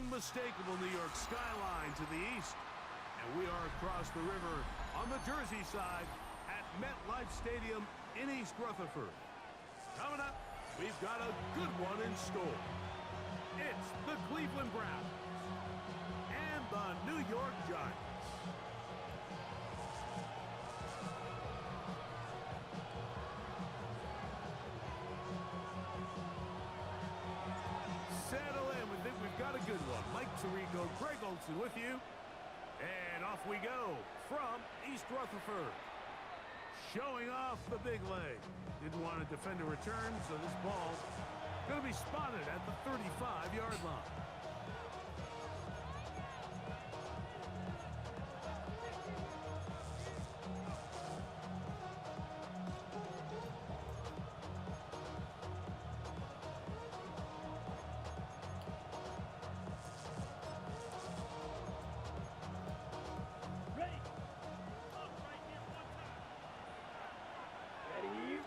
unmistakable New York skyline to the east. And we are across the river on the Jersey side at MetLife Stadium in East Rutherford. Coming up, we've got a good one in store. It's the Cleveland Browns and the New York Giants. Settle in. We think we've got a good one. Mike Tirico, Greg Olsen with you. And off we go from East Rutherford. Showing off the big leg. Didn't want to defend a return, so this ball going to be spotted at the 35-yard line.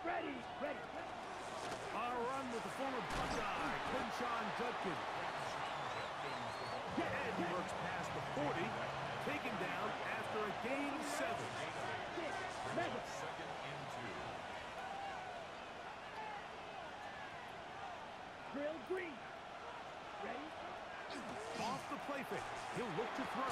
Ready. On a run with the former Buckeye, Quinshon Judkins. And he works past the 40, taken down after a gain 7. Second and 2. Drill green. Ready? Off the play fake. He'll look to throw.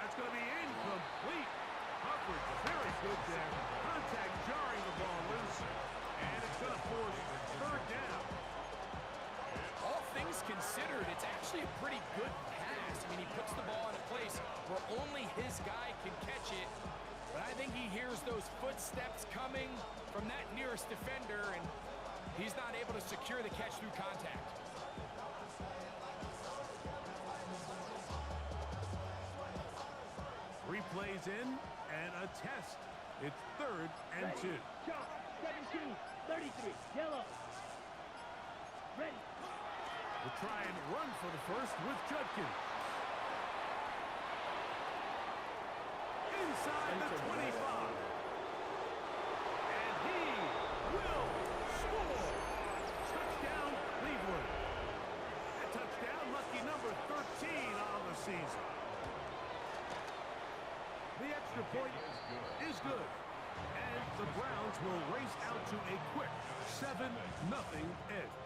That's going to be incomplete. Coverage very good there. Contact jarring the ball loose. And it's going to force third down. All things considered, it's actually a pretty good pass. I mean, he puts the ball in a place where only his guy can catch it. But I think he hears those footsteps coming from that nearest defender, and he's not able to secure the catch through contact. 3 plays in and a test. It's 3rd and Ready. 2. Shot. 17, 33. Yellow. Ready. We'll try and run for the first with Judkins. Inside the 25. And he will score. Touchdown, Cleveland. A touchdown, lucky number 13 on the season. The extra point is good. And the Browns will race out to a quick 7-0 edge.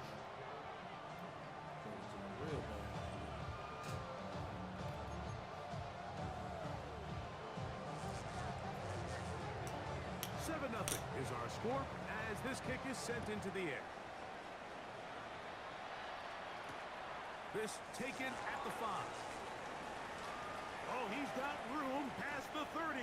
7-0 is our score as this kick is sent into the air. This taken at the 5. Oh, he's got room past the 30.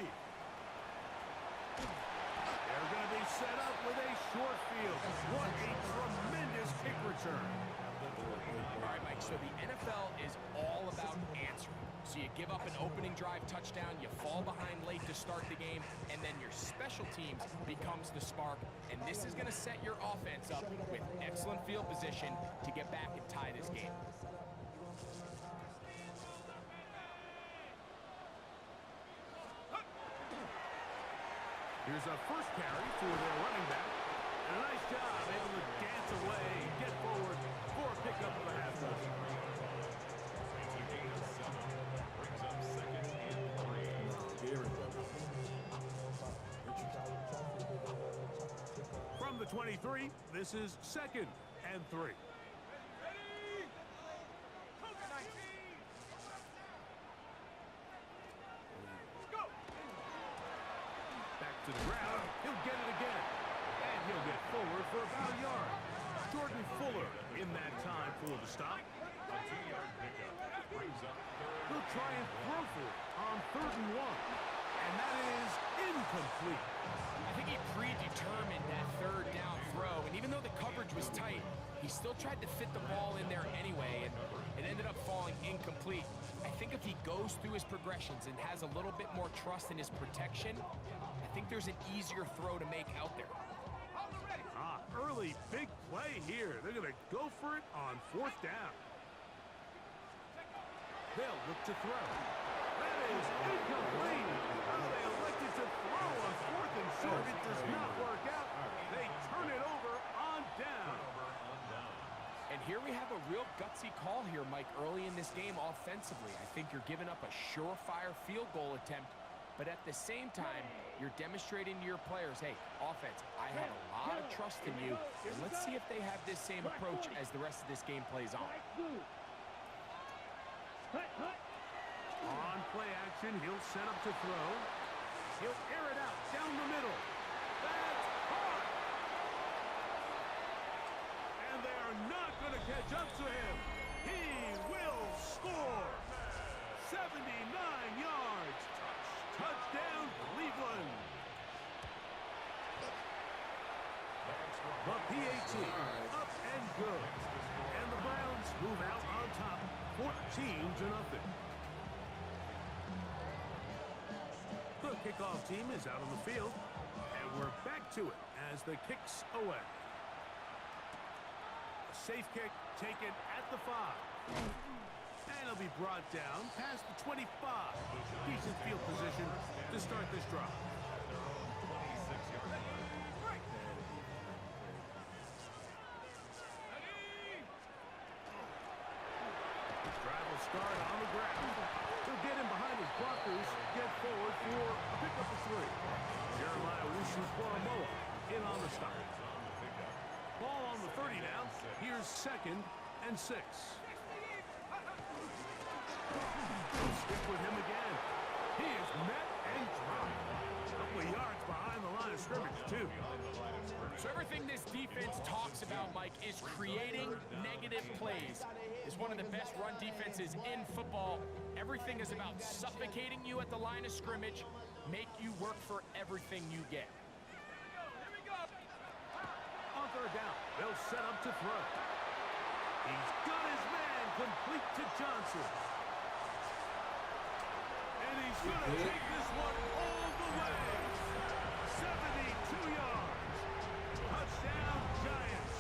They're going to be set up with a short field. What a tremendous kick return. All right, Mike, so the NFL is all about answering. So you give up an opening drive touchdown, you fall behind late to start the game, and then your special teams becomes the spark. And this is going to set your offense up with excellent field position to get back and tie this game. Here's a first carry for their running back. And a nice job able to dance away, get forward for a pickup of a half dozen. Brings up 2nd and 3. From the 23, this is 2nd and 3. To the ground, he'll get it again. And he'll get forward for about a yard. Jordan Fuller in that time for the stop. A 2-yard pickup. Brings up 3rd. He'll try and throw for it on 3rd and 1. And that is incomplete. I think he predetermined that 3rd down throw, and even though the coverage was tight, he still tried to fit the ball in there anyway, and it ended up falling incomplete. I think if he goes through his progressions and has a little bit more trust in his protection, I think there's an easier throw to make out there. Early big play here. They're going to go for it on 4th down. They'll look to throw. That is incomplete. Oh, they elected to throw on 4th and short. It does not work out. They turn it over on down. And And here we have a real gutsy call here, Mike, early in this game offensively. I think you're giving up a surefire field goal attempt, but at the same time, you're demonstrating to your players, hey, offense, I have a lot of trust in you, and let's see if they have this same approach as the rest of this game plays on. On play action, he'll set up to throw. He'll air it out down the middle. That's caught! And they are not going to catch up to him. He will score. 79 yards. Touchdown, Cleveland. The PAT up and good. And the Browns move out on top, 14-0. The kickoff team is out on the field, and we're back to it as the kick's away. A safe kick taken at the 5. And it'll be brought down past the 25. Decent field position to start this drive. This drive will start on the ground. He'll get in behind his blockers, get forward for a pickup of 3. Jeremiah Owusu-Koramoah in on the stop. Ball on the 30 now. Here's 2nd and 6. We'll stick with him again. He is met and dropped. A couple of yards behind the line of scrimmage, too. So everything this defense talks about, Mike, is creating negative plays. It's one of the best run defenses in football. Everything is about suffocating you at the line of scrimmage, make you work for everything you get. On 3rd down, they'll set up to throw. He's got his man complete to Johnson. And he's going to take this one all the way. 72 yards. Touchdown, Giants.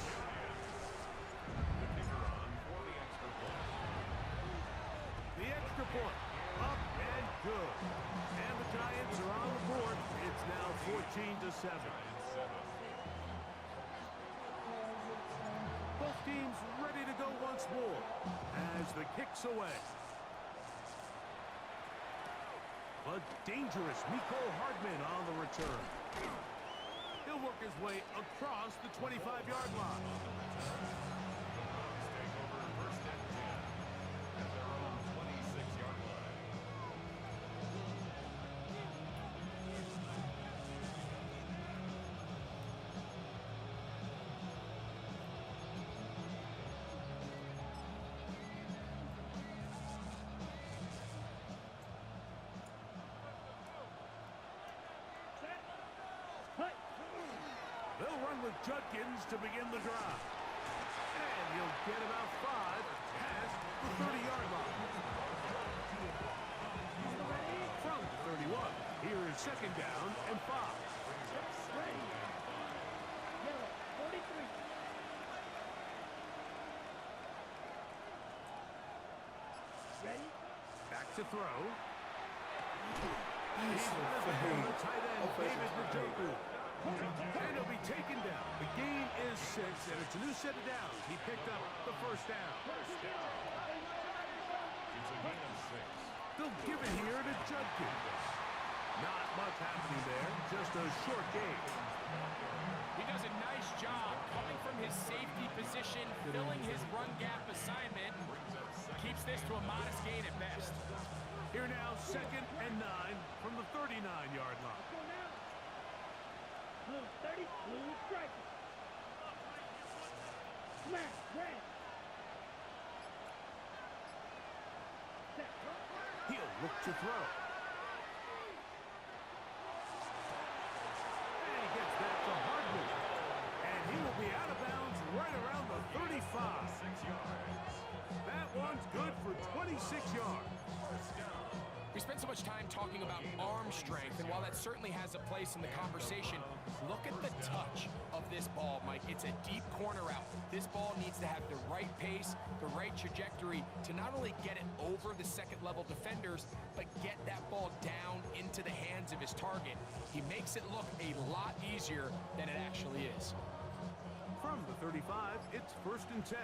The extra point, up and good. And the Giants are on the board. It's now 14-7. Both teams ready to go once more as the kick's away. But dangerous Mecole Hardman on the return. He'll work his way across the 25-yard line. They'll run with Judkins to begin the drive. And he'll get about 5 past the 30-yard line. From the 31, here is 2nd down and 5. Ready. Yellow, 43. Ready. Back to throw. He's on the tight end, David Njoku. And he'll be taken down. The gain is 6, and it's a new set of downs. He picked up the 1st down. They'll give it here to Judkins. Not much happening there, just a short gain. He does a nice job coming from his safety position, filling his run gap assignment. Keeps this to a modest gain at best. Here now, 2nd and 9 from the 39-yard line. Blue 30, blue striker. Smash, red. Set. He'll look to throw. And he gets that to Hardman. And he will be out of bounds right around the 35. 6 yards. That one's good for 26 yards. We spent so much time talking about arm strength, and while that certainly has a place in the conversation, look at the touch of this ball, Mike. It's a deep corner out. This ball needs to have the right pace, the right trajectory to not only get it over the second-level defenders, but get that ball down into the hands of his target. He makes it look a lot easier than it actually is. From the 35, it's 1st and 10.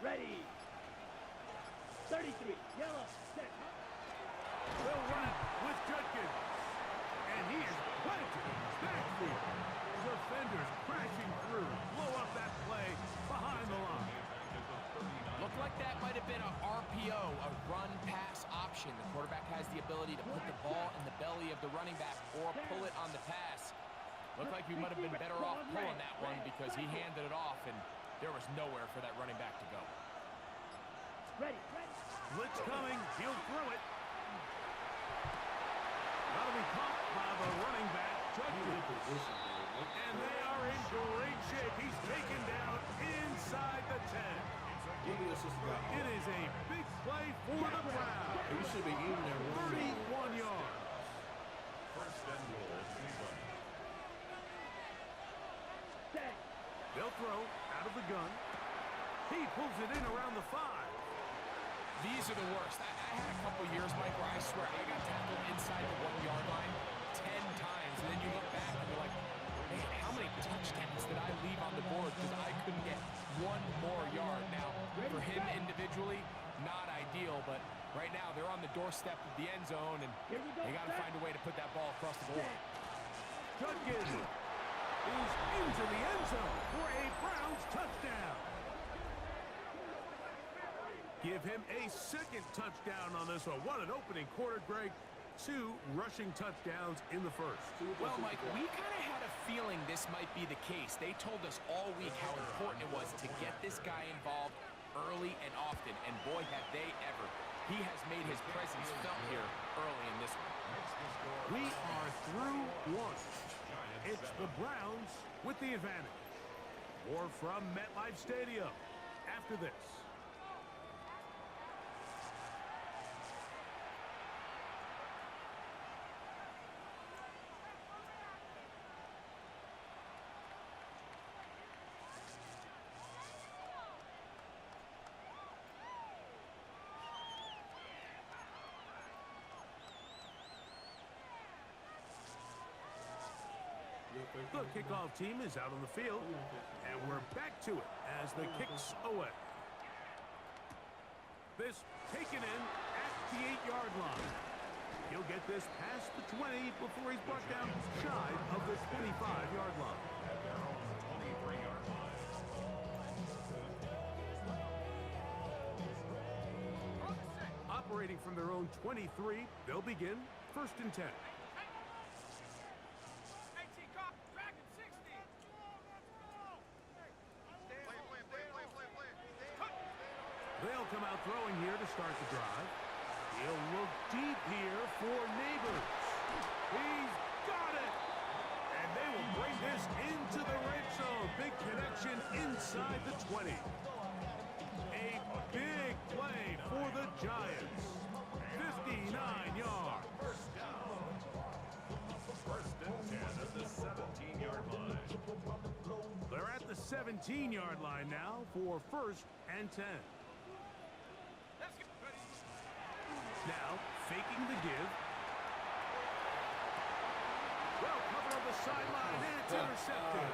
Ready. 33. Yellow. Set. They'll run it with Judkins. And he is planted backfield. Defenders crashing through. Blow up that play behind the line. Looked like that might have been a RPO, a run-pass option. The quarterback has the ability to put the ball in the belly of the running back or pull it on the pass. Looked like he might have been better off pulling that one because he handed it off, and there was nowhere for that running back to go. Ready. Blitz coming. He'll throw it. That'll be caught by the running back, Judkins. And they are in great shape. He's taken down inside the 10. It is a big play for the Browns. You should be in there. 31 yards. First and goal. Cleveland. Set. They'll throw out of the gun. He pulls it in around the 5. These are the worst. I had a couple years, Mike, where I swear I got tackled inside the 1-yard line 10 times, and then you look back and you're like, man, how many touchdowns did I leave on the board because I couldn't get one more yard? Now, for him individually, not ideal, but right now they're on the doorstep of the end zone, and Here we go. they got to find a way to put that ball across the board. Judkins is into the end zone for a Browns touchdown. Give him a second touchdown on this one. What an opening quarter, Greg. 2 rushing touchdowns in the first. Well, Mike, we kind of had a feeling this might be the case. They told us all week how important it was to get this guy involved early and often, and boy, have they ever. He has made his presence felt here early in this one. We are through one. It's the Browns with the advantage. More from MetLife Stadium after this. The kickoff team is out on the field, and we're back to it as the kicks away. This taken in at the 8-yard line. He'll get this past the 20 before he's brought down shy of the 25-yard line. At their own 23-yard line. Operating from their own 23, they'll begin 1st and 10. They'll come out throwing here to start the drive. He'll look deep here for Neighbors. He's got it! And they will bring this into the red zone. Big connection inside the 20. A big play for the Giants. 59 yards. First and 10 at the 17-yard line. They're at the 17-yard line now for 1st and 10. Now, faking the give. Well covered on the sideline, and it's intercepted.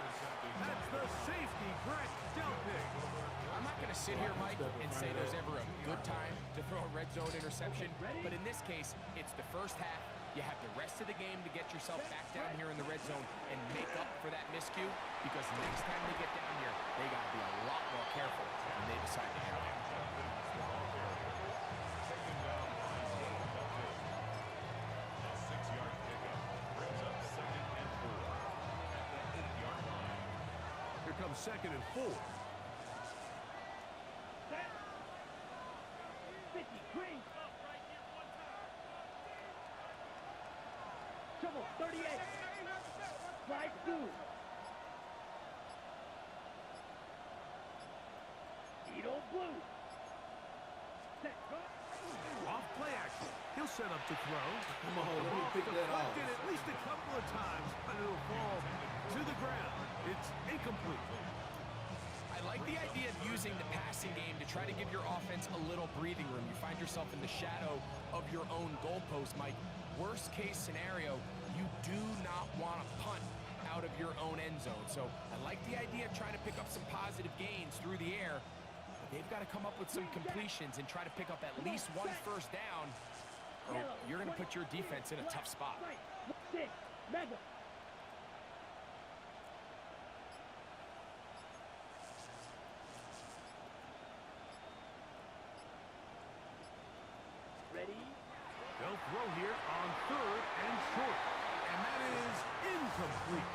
That's the safety, Brett Delpit. I'm not going to sit here, Mike, and say there's ever a good time to throw a red zone interception, but in this case, it's the first half. You have the rest of the game to get yourself back down here in the red zone and make up for that miscue, because next time they get down here, they got to be a lot more careful when they decide to handle it. Taken down by Delpit. A 6-yard pickup brings up 2nd and 4 at the 8-yard line. Here comes 2nd and 4. Set. 50. Green. Trouble. 38. Slide 2. Edo Blue. Set. Off play action. He'll set up to throw. Come on, let me pick that off. Deflected at least a couple of times, but it'll fall to the ground. It's incomplete. I like the idea of using the passing game to try to give your offense a little breathing room. You find yourself in the shadow of your own goalpost, Mike. Worst case scenario, you do not want to punt out of your own end zone. So I like the idea of trying to pick up some positive gains through the air. They've got to come up with some completions and try to pick up at least one first down, or you're going to put your defense in a tough spot. Right. 6. Mega. Ready? They'll throw here on 3rd and short. And that is incomplete.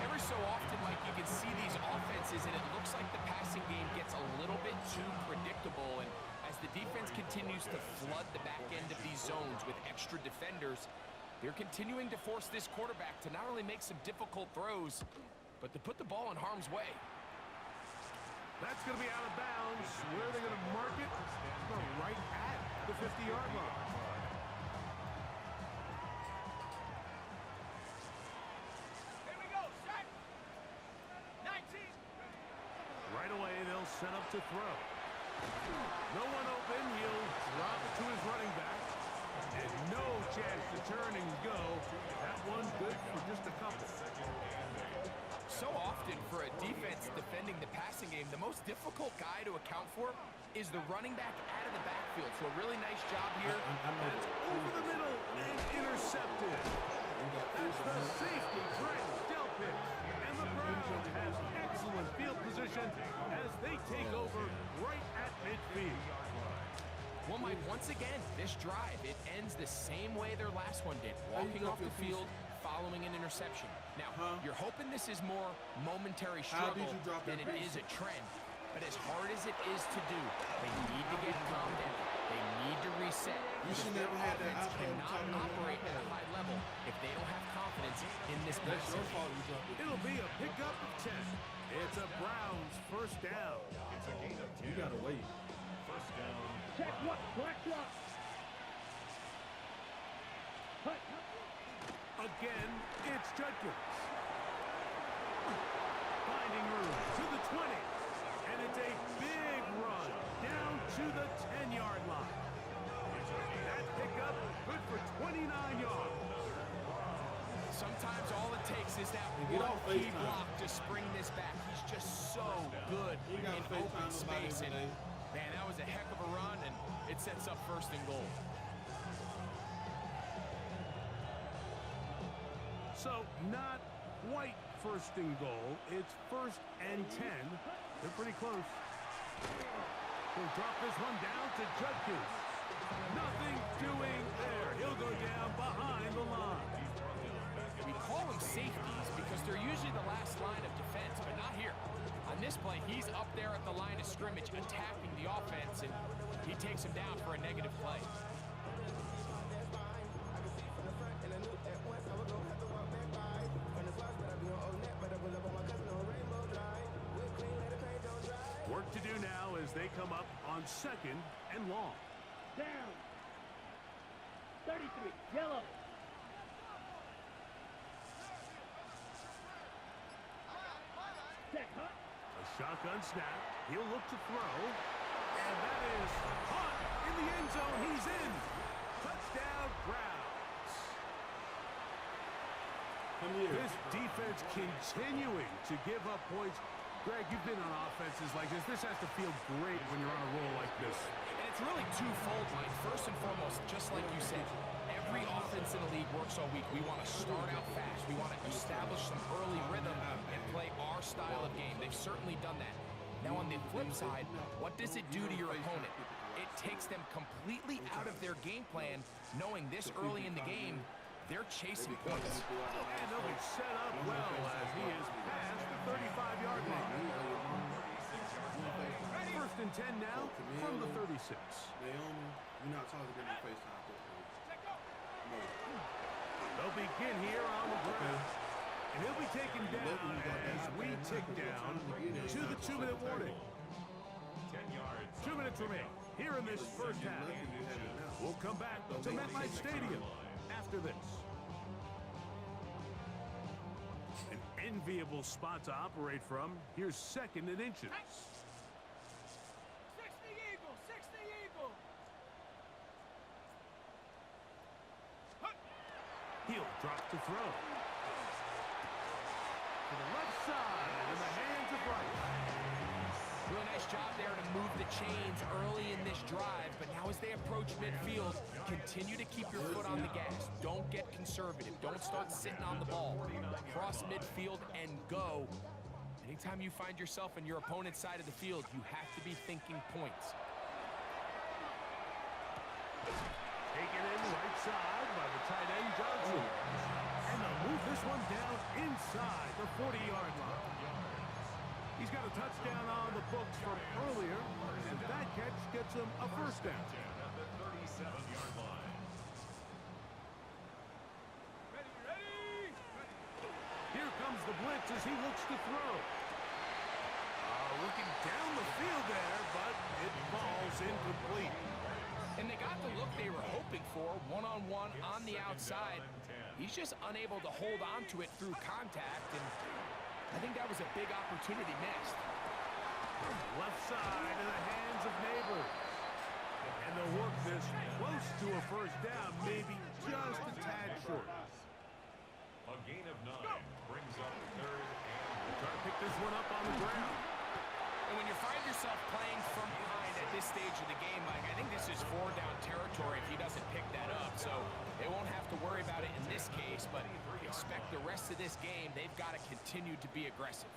Every so often, Mike, you can see these offenses, and it looks like the passing game gets a little bit too predictable. And as the defense continues to flood the back end of these zones with extra defenders, they're continuing to force this quarterback to not only make some difficult throws, but to put the ball in harm's way. That's going to be out of bounds. Where are they going to mark it? Well, right at the 50-yard line. Here we go. Set. 19. Right away, they'll set up to throw. No one open. He'll drop it to his running back. And no chance to turn and go. That one good for just a couple. So often for a defense defending the passing game, the most difficult guy to account for is the running back out of the backfield. So a really nice job here. That's over the middle and intercepted. That's the safety, Trent Delpit. And the Browns has excellent field position as they take over right at midfield. Well, Mike, once again, this drive, it ends the same way their last one did, walking off the field following an interception. Now, you're hoping this is more momentary struggle than it is a trend. But as hard as it is to do, they need to get calmed down. They need to reset. You should never have that Offense option. cannot operate at a high level if they don't have confidence in this That's passing your game. fault you dropped it. It'll be a pickup of 10. It's a Browns first down. It's a gain of 10. You gotta wait. First down. Check what? Black block. Hut. Again, it's Judkins. Finding room to the 20. And it's a big run down to the 10-yard line. That pickup good for 29 yards. Sometimes all it takes is that Get one off key FaceTime. block to spring this back. He's just so good You in gotta open FaceTime nobody space. And today. man, that was a heck of a run, and it sets up 1st and goal. So not quite 1st and goal. It's 1st and 10. They're pretty close. He'll drop this one down to Judkins. Nothing doing there. He'll go down behind the line. We call them safeties because they're usually the last line of defense, but not here. On this play, he's up there at the line of scrimmage attacking the offense, and he takes him down for a negative play. Work to do now as they come up on 2nd and long. Down. 33. Yellow. Check hut. A shotgun snap. He'll look to throw. And that is caught in the end zone. He's in. Touchdown, Browns. Come here. This defense continuing to give up points. Greg, you've been on offenses like this. This has to feel great when you're on a roll like this. And it's really twofold, Mike. First and foremost, just like you said, every offense in the league works all week. We want to start out fast. We want to establish some early rhythm and play our style of game. They've certainly done that. Now, on the flip side, what does it do to your opponent? It takes them completely out of their game plan, knowing this early in the game, they're chasing points. And they'll be set up well as he is past the 35-yard line. 1st and 10 now from the 36. Naomi, you're not talking to me on FaceTime. They'll begin here on the ground. And he'll be taken down as we tick down to the 2-minute warning. 10 yards. 2 minutes remain here in this first half. We'll come back to MetLife Stadium after this. An enviable spot to operate from. Here's 2nd and inches. 60 Eagle. 60 Eagle. He'll drop to throw. To the left side in the hands of Rice. Really nice job there to move the chains early in this drive, but now as they approach midfield, continue to keep your foot on the gas. Don't get conservative. Don't start sitting on the ball. Cross midfield and go. Anytime you find yourself on your opponent's side of the field, you have to be thinking points. Taken in right side by the tight end Johnson. And they'll move this one down inside the 40-yard line. He's got a touchdown on the books from earlier, and that catch gets him a first down. At the 37-yard line. Here comes the blitz as he looks to throw. Looking down the field there, but it falls incomplete. And they got the look they were hoping for, one-on-one on the outside. He's just unable to hold on to it through contact, and I think that was a big opportunity missed. Left side in the hands of Neighbors. And they'll work this close to a first down, maybe just a tad short. A gain of 9 brings up third and Try to pick this one up on the ground. And when you find yourself playing from behind at this stage of the game, Mike, I think this is 4-down territory if he doesn't pick that up. So they won't have to worry about it in this case, but expect the rest of this game, they've got to continue to be aggressive.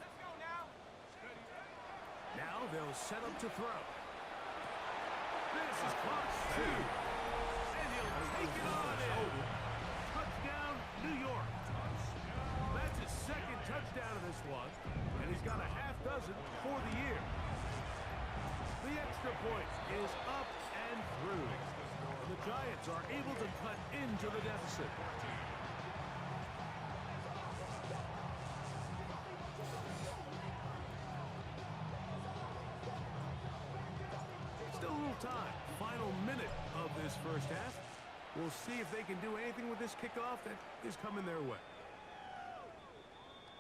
Now they'll set up to throw. This is close, too. And he'll take it on in. Touchdown, New York. That's his second touchdown of this one, and he's got a half dozen for the year. The extra point is up and through. The Giants are able to cut into the deficit. Still a little time. Final minute of this first half. We'll see if they can do anything with this kickoff that is coming their way.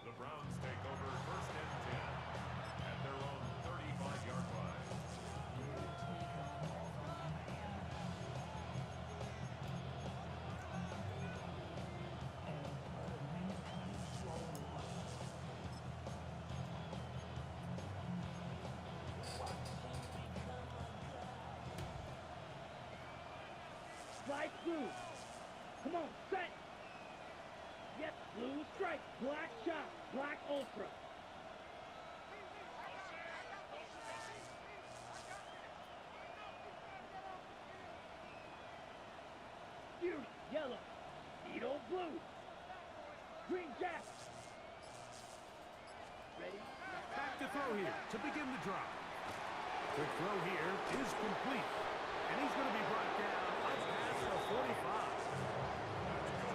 the Browns take over first and 10 at their own 35-yard line. Slide through. Come on, set. Yep, blue strike, black shot, black ultra. Fury, yellow. Needle, blue. Green jack. Ready? Back to throw here to begin the drive. The throw here is complete. And he's going to be brought down up past the 45.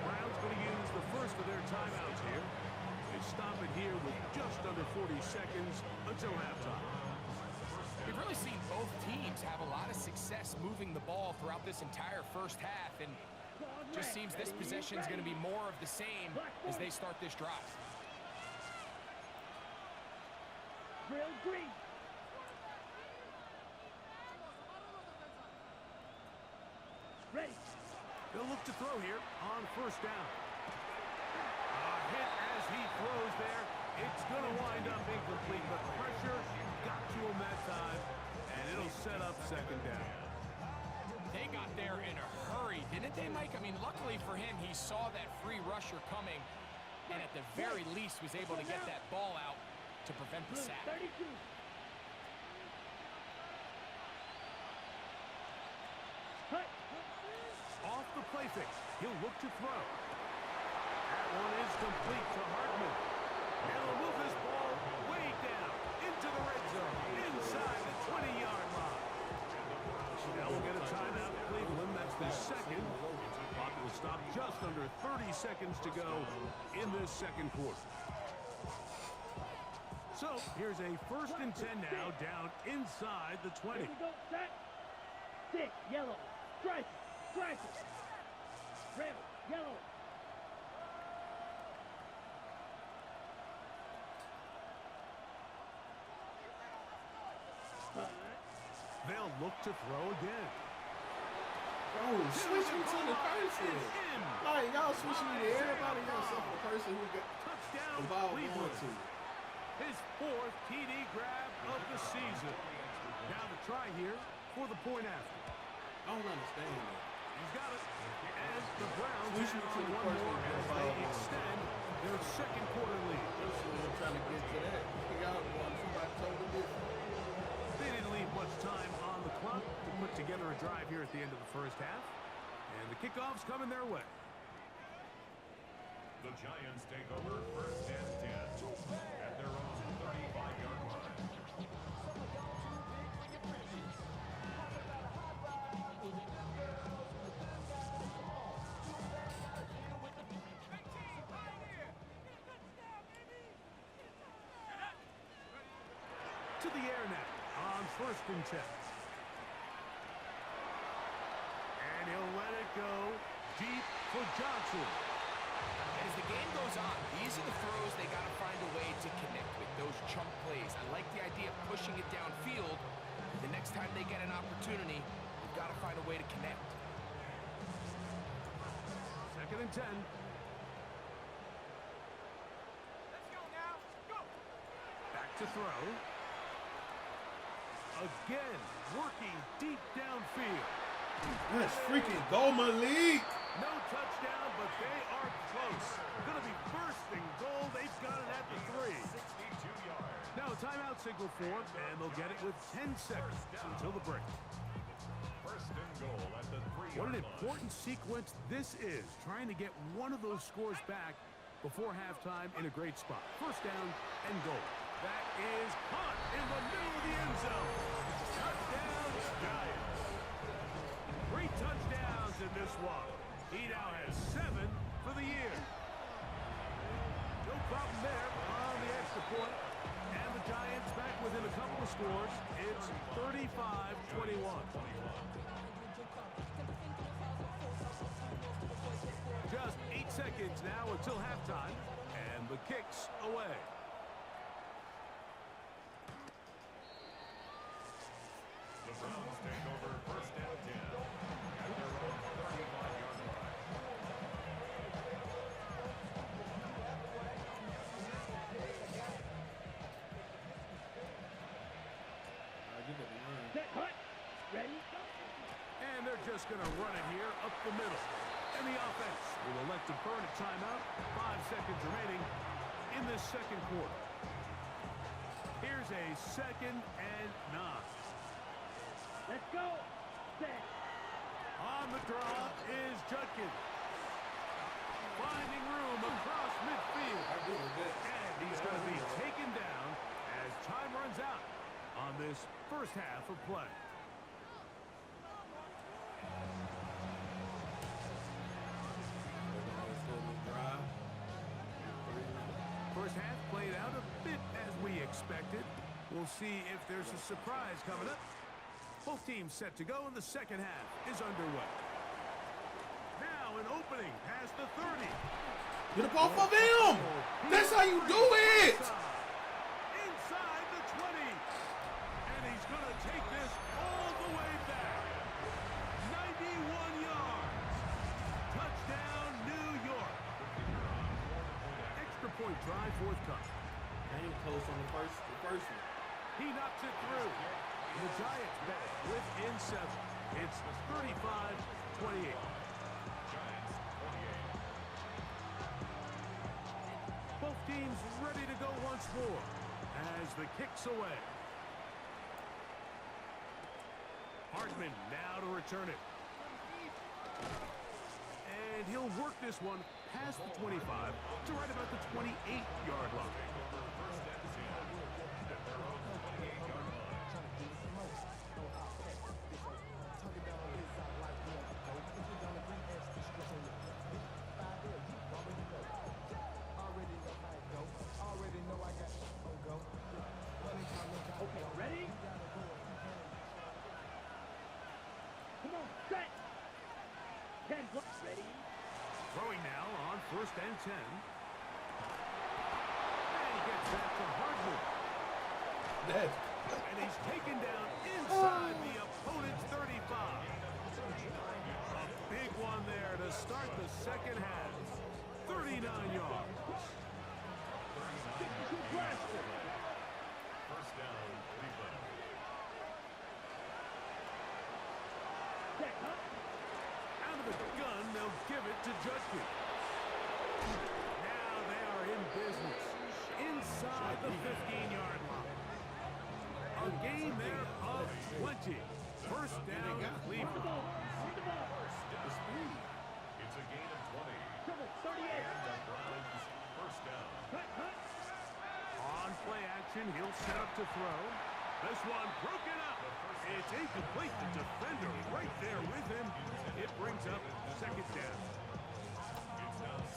Brown's going to use the first of their timeouts here. They stop it here with just under 40 seconds until halftime. We've really seen both teams have a lot of success moving the ball throughout this entire first half, and just seems this possession is going to be more of the same as they start this drive. Drill green. Ready. They'll look to throw here on first down. A hit as he throws there. It's going to wind up incomplete, but pressure got to him that time, and it'll set up second down. They got there in a hurry, didn't they, Mike? I mean, luckily for him, he saw that free rusher coming, and at the very least was able to get that ball out to prevent the Blue, sack. 32. Cut. Off the play fake, he'll look to throw. That one is complete to Hartman. Now he'll move this ball way down into the red zone, inside the 20-yard line. Now we'll get a timeout, Cleveland. That's the second. Clock will stop just under 30 seconds to go in this second quarter. So here's a first and 10 now, down inside the 20. Here we go, set. Stick, yellow. Strike, strike. Red, yellow. They'll look to throw again. Oh, switch me to the person. Like, y'all switching me to everybody else except the person who got Touchdown, involved Cleveland. one to. His fourth TD grab of the season. Now the try here for the point after. I don't understand that. He's got it. And the Browns Switch it to on the one person more who as got they the ball. extend their second quarter lead. We're trying to get to that. Y'all want somebody totally different. They didn't leave much time on the clock to put together a drive here at the end of the first half. And the kickoff's coming their way. The Giants take over first and 10 at their own 35-yard line. To the air now on first and 10. And he'll let it go deep for Johnson. As the game goes on, these are the throws they got to find a way to connect with, those chunk plays. I like the idea of pushing it downfield. The next time they get an opportunity, they've got to find a way to connect. Second and 10. Let's go now. Go. Back to throw. Again, working deep downfield. Let's freaking go, Malik. No touchdown, but they are close. Going to be first and goal. They've got it at the 3. 62 yards. Now a timeout signal for them, and they'll get it with 10 seconds until the break. First and goal at the 3-yard What an line. important sequence this is, trying to get one of those scores back before halftime in a great spot. First down and goal. That is caught in the middle of the end zone. Touchdown, Giants. 3 touchdowns in this one. He now has 7 for the year. No problem there on the extra point. And the Giants back within a couple of scores. It's 35-21. Just 8 seconds now until halftime. And the kick's away. The Browns take over first and 10 at their own 35-yard line. Set, hut. Ready, go. And they're just going to run it here up the middle. And the offense will elect to burn a timeout. 5 seconds remaining in this second quarter. Here's a second and 9. Let's go. Set. On the draw is Judkins. Finding room across midfield. And he's going to be taken down as time runs out on this first half of play. First half played out a bit as we expected. We'll see if there's a surprise coming up. Both teams set to go, and the second half is underway. Now an opening past the 30. Get up off of him. That's how you do it. Inside the 20. And he's going to take this all the way back. 91 yards. Touchdown, New York. Extra point drive forthcoming. Came close on the first one. He knocks it through. The Giants back within 7. It's 35-28. Giants 28. Both teams ready to go once more as the kick's away. Hardman now to return it. And he'll work this one past the 25 to right about the 28-yard line. First and 10 at their own 28-yard line. Okay, ready? Come on, set. 10 blocks. Ready? Throwing now on first and 10. And he gets back to Hardman. And he's taken down inside the opponent's 35. A big one there to start the second half. 39 yards. Get your blast. First down, Cleveland. business inside the 15-yard line. A gain there of 20. First down, On the Cleveland. ball. On the ball. The speed. It's a gain of 20. Triple 38. And the Browns first down. Cut, cut. On play action, he'll set up to throw. This one broken up. It's incomplete. The defender right there with him. It brings up second down.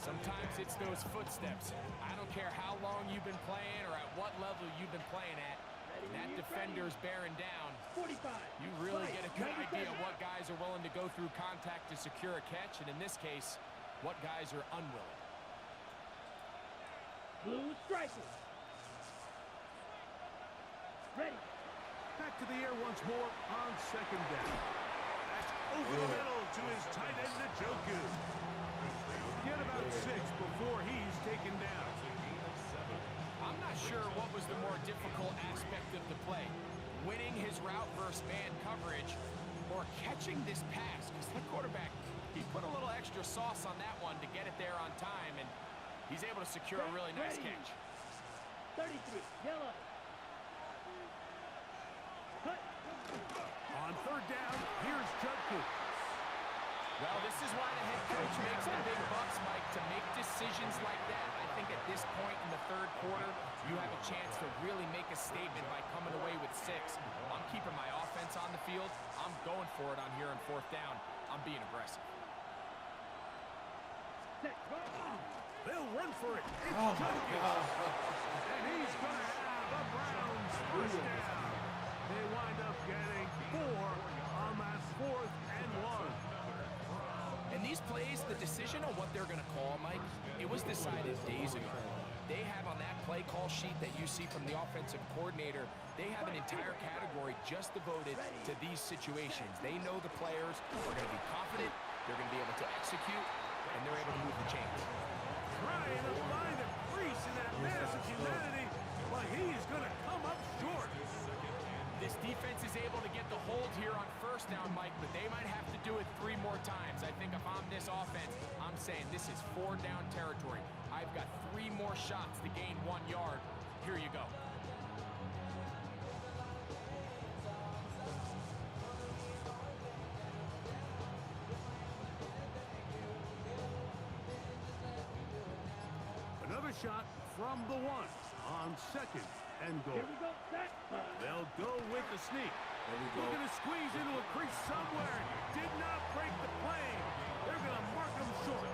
Sometimes it's those footsteps. I don't care how long you've been playing or at what level you've been playing at. When that defender's bearing down, 45. you really Fight. get a good 97. idea of what guys are willing to go through contact to secure a catch, and in this case, what guys are unwilling. Blue strikers. Ready. Back to the air once more on second down. That's over the middle to his tight end, Njoku. Get about 6 before he's taken down. I'm not sure what was the more difficult aspect of the play, winning his route versus man coverage or catching this pass, because the quarterback, he put a little extra sauce on that one to get it there on time, and he's able to secure a really nice Ready. catch. 33. Yellow. Cut. On third down, here's Njoku. Well, this is why the head coach makes the big bucks, Mike, to make decisions like that. I think at this point in the third quarter, you have a chance to really make a statement by coming away with 6. I'm keeping my offense on the field. I'm going for it on here on fourth down. I'm being aggressive. Set. They'll run for it. It's Oh, my Njoku. God. And he's going to have a Browns first down. They wind up getting 4 on that 4th and 1. And these plays, the decision on what they're going to call, Mike, it was decided days ago. They have on that play call sheet that you see from the offensive coordinator, they have an entire category just devoted to these situations. They know the players are going to be confident, they're going to be able to execute, and they're able to move the chains. Trying to find a crease in that mass of humanity, but he's going to come up short. This defense is able to get the hold here on first down, Mike, but they might have to do it 3 more times. I think if I'm this offense, I'm saying this is 4-down territory. I've got 3 more shots to gain 1 yard. Here you go. Another shot from the 1 on second and goal. Here we go. Set. They'll go with the sneak. There we go. Looking to squeeze into a crease somewhere. Did not break the plane. They're going to mark him short.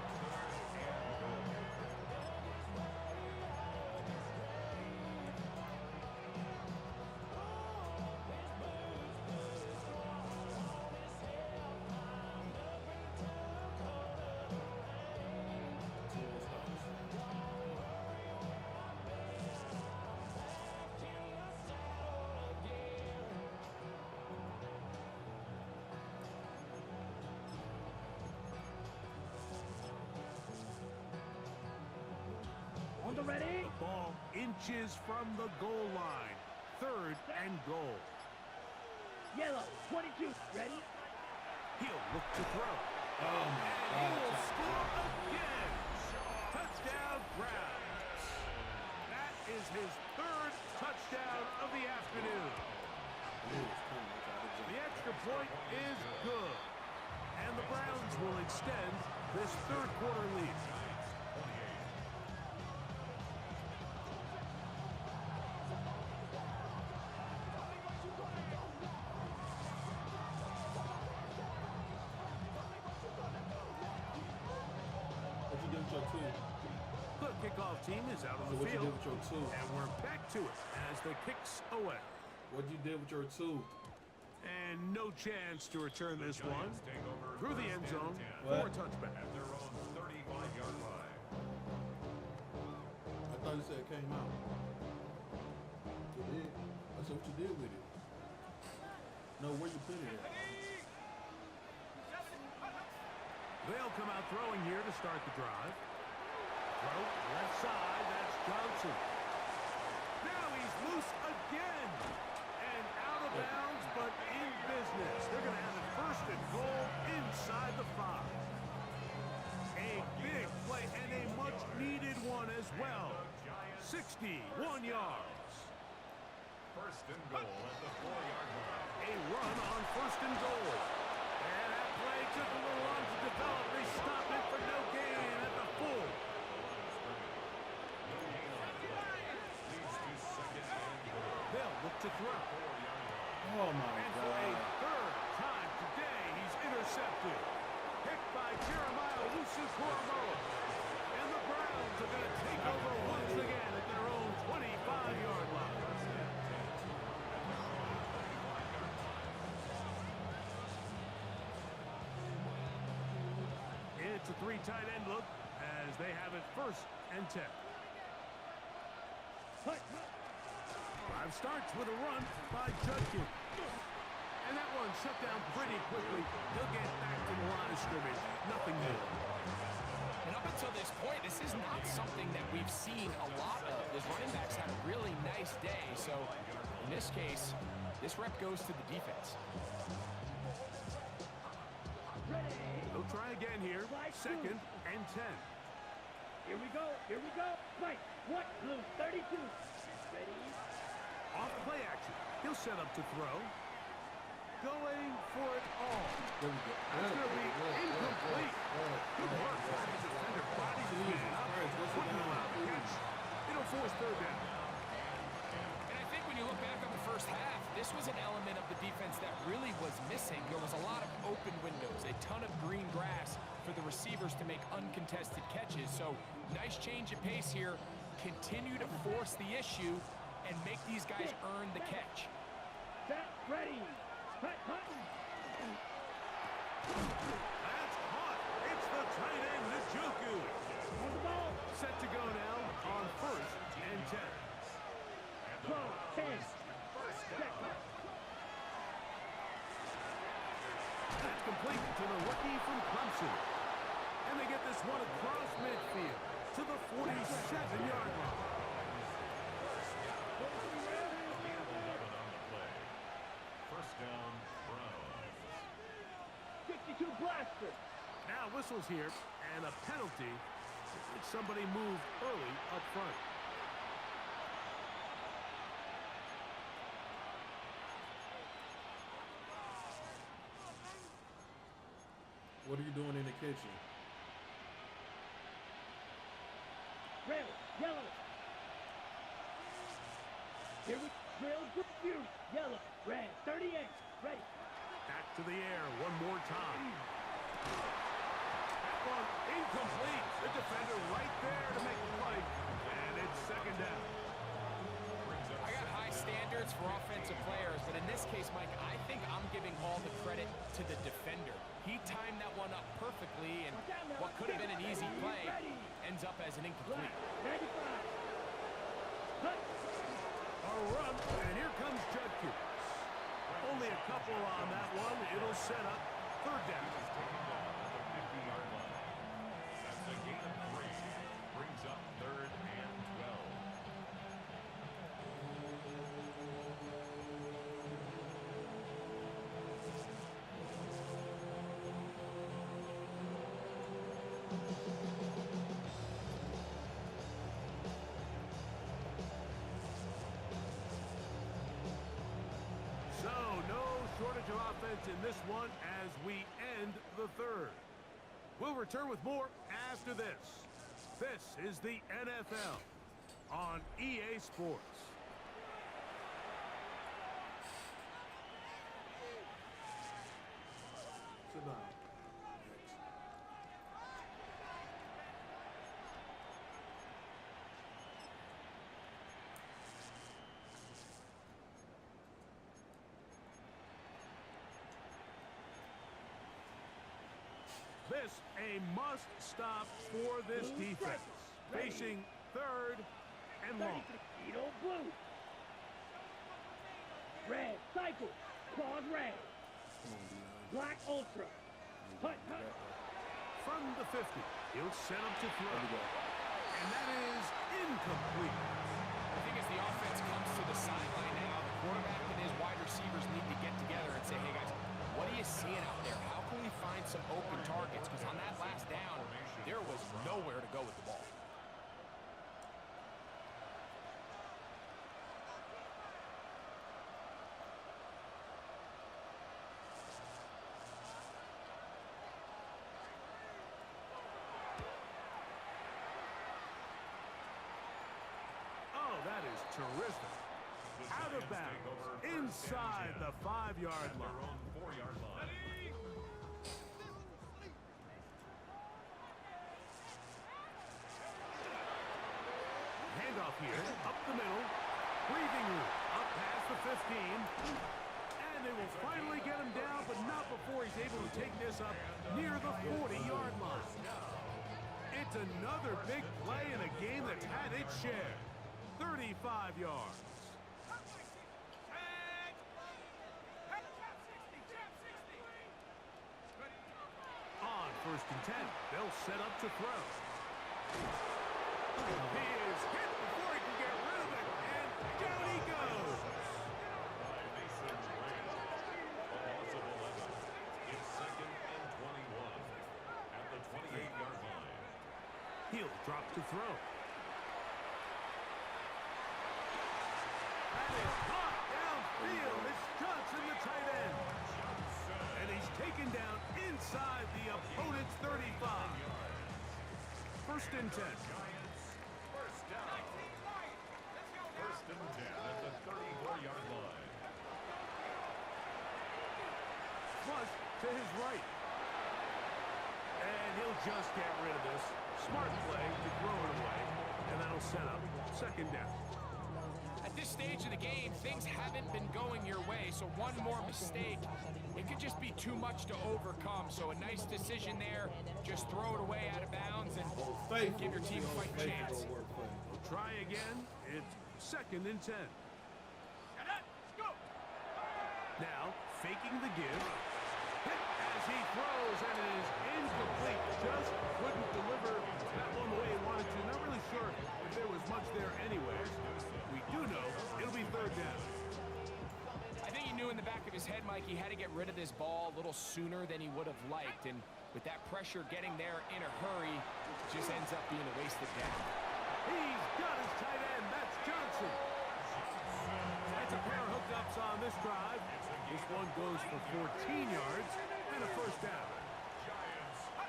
On the ready. The ball inches from the goal line. Third and goal. Yellow. 22. Ready. He'll look to throw. Oh, my He will God. score again. Touchdown, Browns. That is his 3rd touchdown of the afternoon. The extra point is good. And the Browns will extend this third quarter lead. What you did with your 2? The kickoff team is out on So the what you field. did with your 2? And we're back to it as the kicks away. What you did with your 2? And no chance to return this one. Through the end zone for a touchback. At their own 35-yard line. I thought you said it came out. You did. I said what you did with it. No, where you put it at? They'll come out throwing here to start the drive. Throw left side, that's Johnson. Now he's loose again. And out of bounds, but in business. They're going to have it first and goal inside the 5. A big play and a much needed one as well 61 yards. First and goal at the 4-yard line. A run on first and goal. And that play took a little long to develop. They stopped it for no gain at the full. No gain on the play. Leads to second and goal. They'll look to throw. 4-yard line. Oh my And for a God. third time today, he's intercepted. Picked by Jeremiah Owusu-Koramoah. And the Browns are going to take over once again at their own 25-yard line. It's a three tight end look as they have it first and 10. Drive starts with a run by Judkins. And that one shut down pretty quickly. He'll get back to the line of scrimmage. Nothing new. And up until this point, this is not something that we've seen a lot of. His running backs had a really nice day. So in this case, this rep goes to the defense. They'll try again here. Second and 10. Here we go. Here we go. Fight. What? Blue 32. Ready? Off play action. He'll set up to throw. Going for it all. There we go. That's going to be incomplete. Good work by the defender. Bodies his man up. Putting him out of the catch. It'll force third down. And I think when you look back on the first half, this was an element of the defense that really was missing. There was a lot of open windows, a ton of green grass for the receivers to make uncontested catches. So nice change of pace here. Continue to force the issue and make these guys earn the catch. Set. Ready. Hut. That's caught. It's the tight end, Njoku. On the ball. Set to go now on first and 10. Go. 10. Second. That's complete to the rookie from Clemson. And they get this one across midfield to the 47-yard line. 11 on the play. First down, Browns. 62 blaster. Now whistles here and a penalty if somebody moved early up front. What are you doing in the kitchen? Red. Yellow. Here we drill. Green. Yellow. Red. 38. Ready. Back to the air one more time. That one incomplete. The defender right there to make the play. And it's second down. I got high standards for offensive players, but in this case, Mike, I think I'm giving all the credit to the defender. He timed that one up perfectly, and what could have been an easy play ends up as an incomplete. Black. 95. Hut. A run, and here comes Judkins. Only a couple on that one. It'll set up third down. Taken down at the 50-yard line. That's a gain of 3. Brings up third and 12. So, no shortage of offense in this one as we end the third. We'll return with more after this. This is the NFL on EA Sports. Sit down. This a must-stop for this defense. Facing third and long. 33. Edo blue. Red. Cycle. Claws red. Come on, Dion. Black ultra. Hut. From the 50, he'll set up to throw. There we go. And that is incomplete. I think as the offense comes to the sideline now, the quarterback and his wide receivers need to get together and say, hey guys, what are you seeing out there? How can we find some open targets? Because on that last down, there was nowhere to go with the ball. terrific. Out of bounds, inside the 5-yard Their line. own 4-yard line. Handoff here, up the middle. Breathing room, up past the 15. And they will finally get him down, but not before he's able to take this up near the 40-yard line. It's another big play in a game that's had its share. 35 yards. On 1st and 10, they'll set up to throw. He is hit before he can get rid of it, and down he goes. By Mason Rudolph. A loss of 11. It's 2nd and 21 at the 28-yard line. He'll drop to throw. That is caught downfield. It's Johnson, the tight end. And he's taken down inside the opponent's 35. 1st and 10. First down. 1st and 10 at the 34-yard line. Flush to his right. And he'll just get rid of this. Smart play to throw it away. And that'll set up 2nd down. At this stage of the game, things haven't been going your way, so one more mistake, it could just be too much to overcome. So a nice decision there. Just throw it away out of bounds and give your team a fighting chance. We'll try again. It's 2nd and 10. Now, faking the give. Hit as he throws, and it is incomplete. Just couldn't deliver that one the way he wanted to. Not really sure if there was much there anyways. We do know it'll be 3rd down. I think he knew in the back of his head, Mike, he had to get rid of this ball a little sooner than he would have liked. And with that pressure getting there in a hurry, it just ends up being a wasted down. He's got his tight end. That's Johnson. That's a pair of hookups on this drive. This one goes for 14 yards and a 1st down.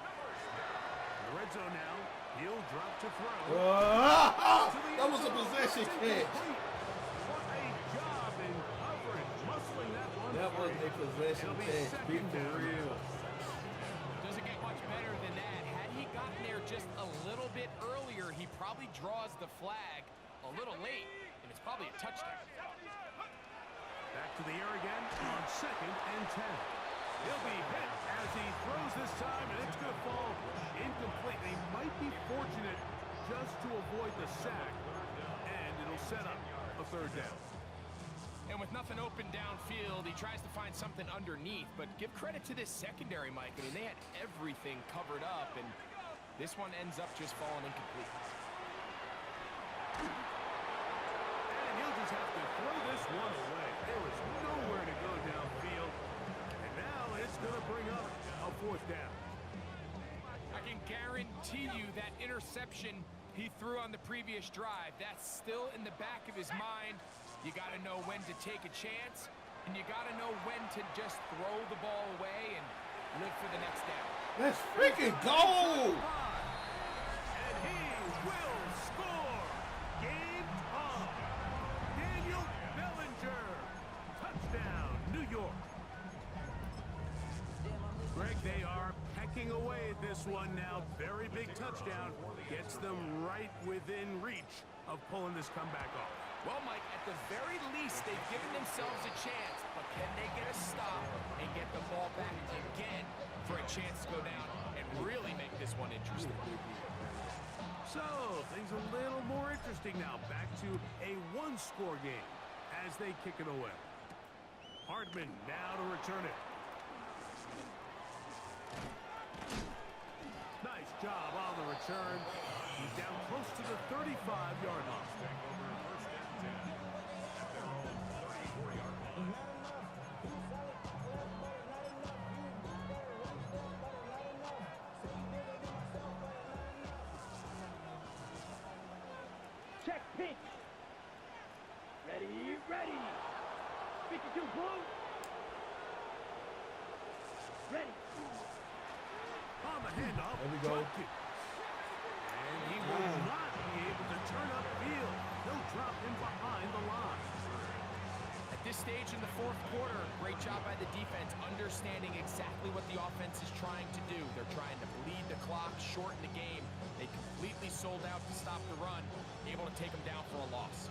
In the red zone now. He'll drop to throw. That was a possession catch. What a job in coverage, muscling that one. That was a possession It'll be catch. Be 2nd for down. real. Doesn't get much better than that. Had he gotten there just a little bit earlier, he probably draws the flag a little late, and it's probably a touchdown. Back to the air again on 2nd and 10. He'll be hit as he throws this time, and it's going to fall incomplete. They might be fortunate just to avoid the sack, and it'll set up a 3rd down. And with nothing open downfield, he tries to find something underneath. But give credit to this secondary, Mike. I mean, they had everything covered up, and this one ends up just falling incomplete. And he'll just have to throw this one away. There was nowhere to go downfield. And now it's going to bring up a 4th down. I can guarantee you that interception he threw on the previous drive, that's still in the back of his mind. You got to know when to take a chance, and you got to know when to just throw the ball away and live for the next down. Let's freaking go! And he will score. Game on. Daniel Bellinger. Touchdown, New York. Greg, they are pecking away at this one now. Very big touchdown. Gets them right within reach of pulling this comeback off. Well, Mike, at the very least, they've given themselves a chance, but can they get a stop and get the ball back again for a chance to go down and really make this one interesting? So, things a little more interesting now. Back to a 1-score game as they kick it away. Hardman now to return it. Nice job on the return. He's down close to the 35-yard line. Check pitch. Ready, ready. 52 blue. Ready. On the handoff. There we go. Drop kick. And he will not be able to turn upfield. No drop him behind the line. At this stage in the fourth quarter, great job by the defense understanding exactly what the offense is trying to do. They're trying to bleed the clock, shorten the game. They completely sold out to stop the run, able to take them down for a loss.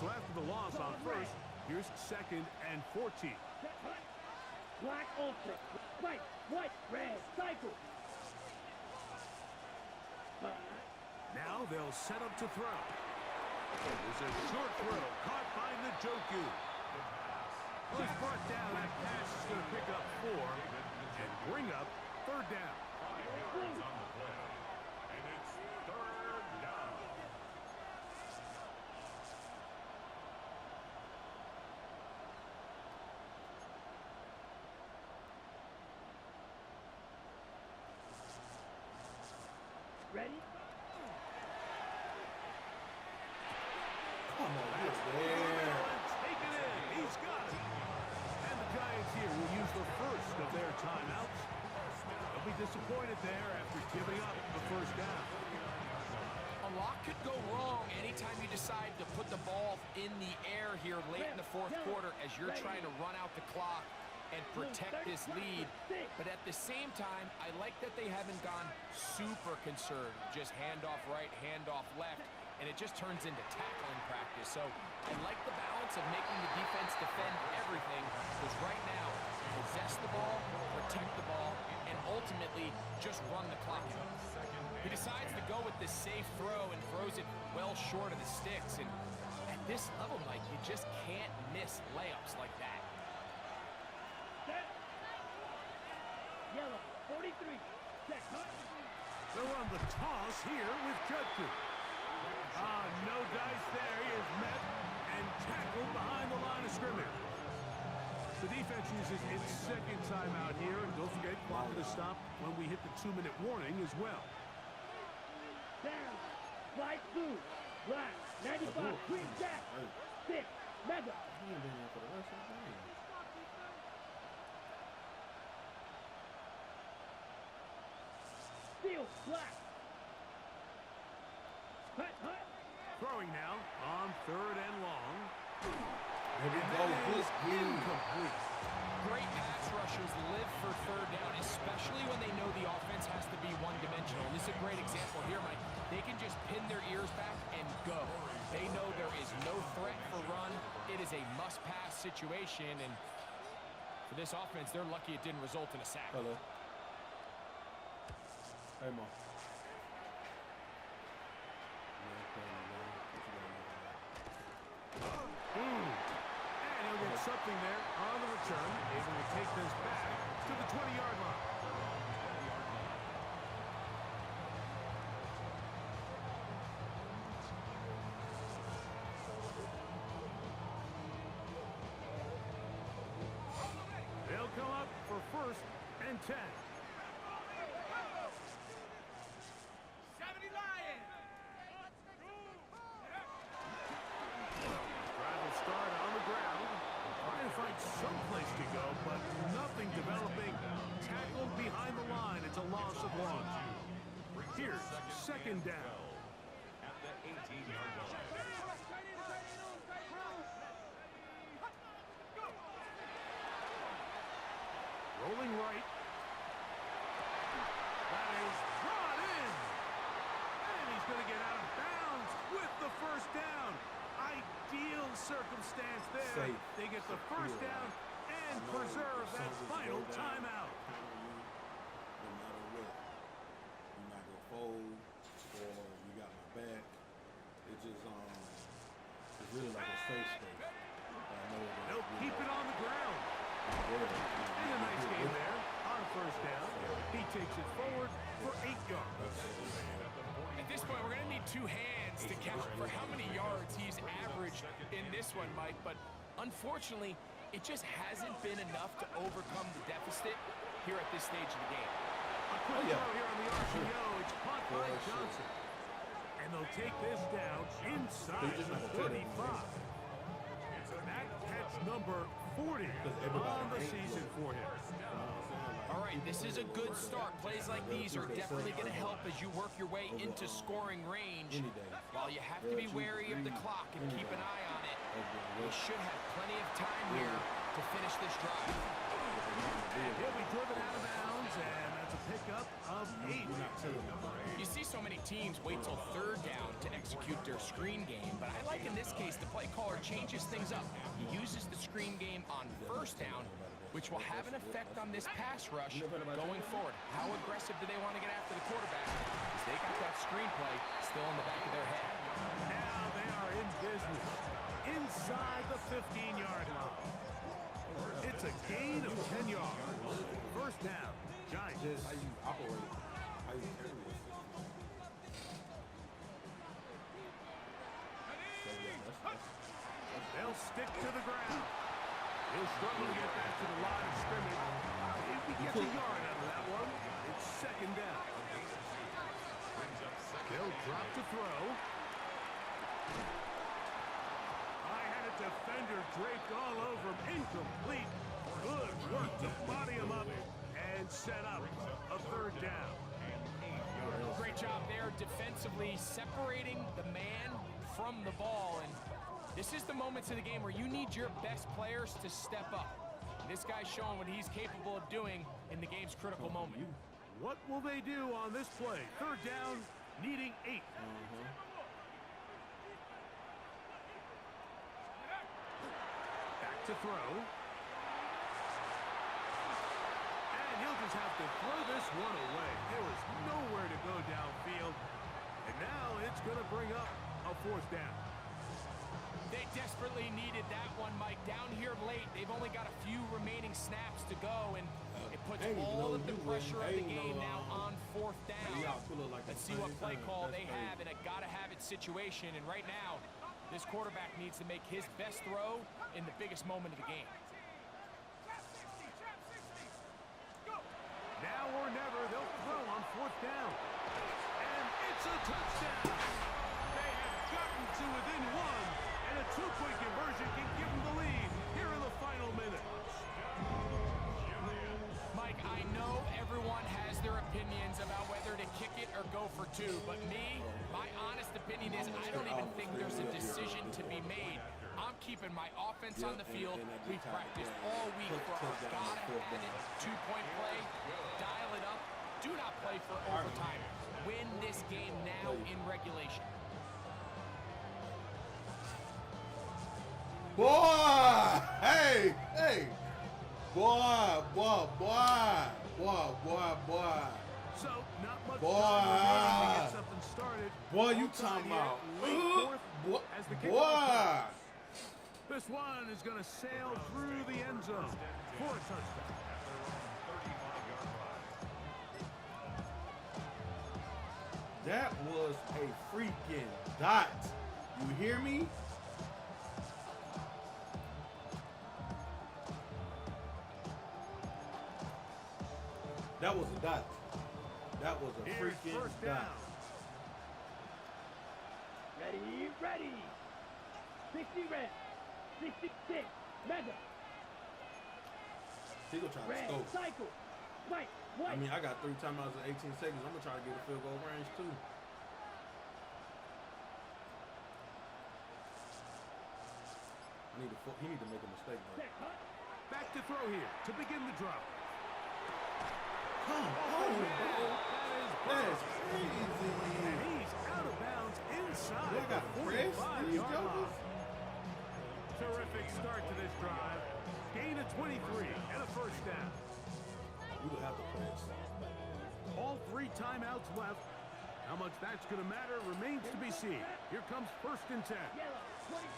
So after the loss on first, here's 2nd and 14. Black ultra, white, red, cycle. Now they'll set up to throw. There's a short throw caught by Njoku. He's brought down. That pass is going to pick up 4 and bring up 3rd down. Yards on the play. And it's 3rd down. Ready? Come on, get there. Take it in. He's got it. And the Giants here will use the first of their timeouts. They'll be disappointed there after giving up the 1st down. A lot could go wrong anytime you decide to put the ball in the air here late in the fourth quarter as you're trying to run out the clock and protect this lead. But at the same time, I like that they haven't gone super conservative. Just handoff right, handoff left, and it just turns into tackling practice. So I like the balance of making the defense defend everything, because right now, possess the ball, protect the ball, and ultimately just run the clock out. He decides to go with this safe throw and throws it well short of the sticks. And at this level, Mike, you just can't miss layups like that. Set. Yellow, 43. Set. They'll run the toss here with Judkins. No dice there. He is met and tackled behind the line of scrimmage. The defense uses its 2nd timeout here, and don't forget, clock to stop when we hit the 2-minute warning as well. Down. Light blue. Black. 95. Green jack. 6. Mega. He ain't been here for the rest of the game. Steel. Black. Hut. Throwing now on 3rd and long. There we go. Good game. Incomplete. Great pass rushers live for 3rd down, especially when they know the offense has to be one-dimensional. And this is a great example here, Mike. They can just pin their ears back and go. They know there is no threat for run. It is a must-pass situation, and for this offense, they're lucky it didn't result in a sack. Hello. Hey, Mom. And he'll get something there on the return, able to take this back to the 20-yard line. They'll come up for 1st and 10. Drive will start on the ground. Trying to find some place to go, but nothing developing. Tackled behind the line. It's a loss of 1. Here's 2nd down. At the 18-yard line. Rolling right. That is brought in. And he's going to get out of bounds with the 1st down. Ideal circumstance there. Safe. They get the 1st down and preserve that final timeout. No matter what, you're not gonna fold, or you got my back. It's just it's really like a safe space. I know that, They'll keep it on the ground. And a nice game there on 1st down. He takes it forward for 8 yards. At this point, we're going to need 2 hands to count for how many yards he's averaged in this one, Mike. But unfortunately, it just hasn't been enough to overcome the deficit here at this stage of the game. A quick throw here on the RPO. It's caught by Johnson. And they'll take this down inside the 35. That catch number 40 on the season for him. All right. This is a good start. Plays like these are definitely going to help as you work your way into scoring range. While you have to be wary of the clock and keep an eye on it, you should have plenty of time here to finish this drive. And he'll be driven out of bounds, and that's a pickup of 8. You see so many teams wait till third down to execute their screen game, but I like in this case the play caller changes things up. He uses the screen game on first down, which will have an effect on this pass rush going forward. How aggressive do they want to get after the quarterback? Because they got that screenplay still in the back of their head. Now they are in business inside the 15-yard line. It's a gain of 10 yards. First down, Giants. Just how you operate, how you carry this. They'll stick to the ground. He'll struggle to get back to the line of scrimmage. If he gets a yard out of that one, it's second down. They'll drop to throw. I had a defender draped all over him. Incomplete. Good work to body him up and set up a third down. Great job there defensively, separating the man from the ball. And this is the moments of the game where you need your best players to step up. And this guy's showing what he's capable of doing in the game's critical moment. What will they do on this play? Third down, needing 8. Back to throw. And he'll just have to throw this one away. There was nowhere to go downfield. And now it's going to bring up a fourth down. They desperately needed that one, Mike. Down here late, they've only got a few remaining snaps to go, and it puts all of the pressure of the game now on fourth down. Let's see what play call they have in a gotta-have-it situation, and right now, this quarterback needs to make his best throw in the biggest moment of the game. Now or never, they'll throw on fourth down. And it's a touchdown. They have gotten to within one, and a two-point conversion can give them the lead here in the final minutes. Mike, I know everyone has their opinions about whether to kick it or go for two, but me, my honest opinion is I don't even think there's a decision to be made. I'm keeping my offense on the field. We've practiced all week for our gotta-have-it two-point play. Dial it up. Do not play for overtime. Win this game now in regulation. Boy! Hey! Boy! So, not much Boy. time remaining to get something started. Boy, you Offside talking here, about... late fourth Boy! as the kickoff Boy! comes. This one is going to sail through the end zone for a touchdown. That was a freaking dot. You hear me? That was a dot. That was a Here's freaking first dot. down. Ready. 60 red. 66. Mega. He gonna try to Red. scope. Cycle. White. White. I mean, I got 3 timeouts in 18 seconds. I'm gonna try to get a field goal range too. He need to make a mistake, bro. Set, hut. Back to throw here to begin the drop. Come on, bro. That's crazy. And he's out of bounds inside Boy, I got the press. 45-yard These line. Terrific start to this drive. Gain of 23 and a first down. You will have to press. All 3 timeouts left. How much that's going to matter remains to be seen. Here comes first and 10. Yellow.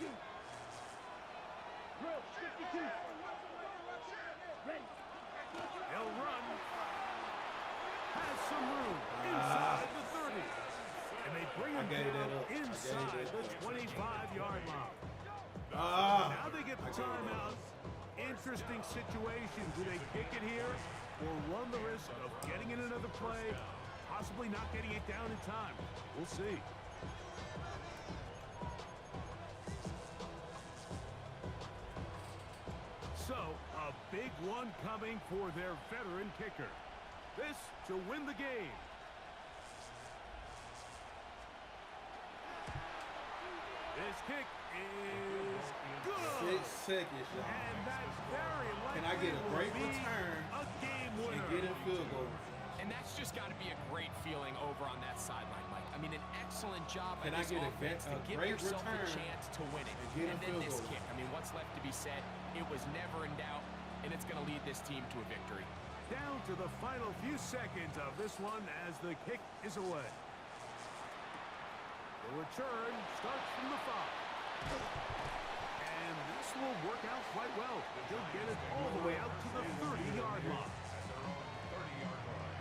22. Drill. 52. Ready. He'll run. Has some room inside the 30. And they bring him gave that down up. I gave inside that the 25-yard line. Ah. Now they get the timeout. Interesting situation. Do they kick it here or run the risk of getting in another play, possibly not getting it down in time? We'll see. So, a A big one coming for their veteran kicker. This to win the game. This kick is good. 6 seconds, y'all. And that's very likely Can I get a will great be return a game and winner. get in field goal? And that's just got to be a great feeling over on that sideline, Mike. I mean, an excellent job Can by I this get a offense to give great yourself a return chance to win it. and get And a then field this goal? kick. I mean, what's left to be said? It was never in doubt, and it's going to lead this team to a victory. Down to the final few seconds of this one as the kick is away. The return starts from the 5. And this will work out quite well. He'll get it all the way out to the 30-yard line. At their own 30-yard line.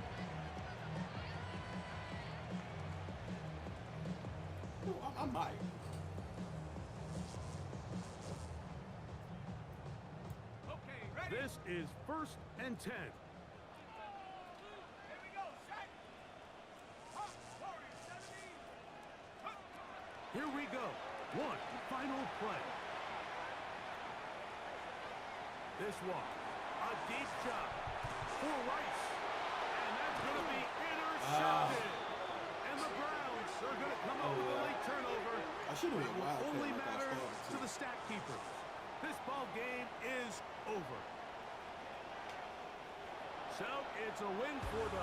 I might. This is 1st and 10. Here we go. One final play. This one, a deep shot for Rice. And that's going to be intercepted. And the Browns are going to come up with a late turnover. I should have been wild. Only matters to the stat keepers. This ball game is over. So it's a win for the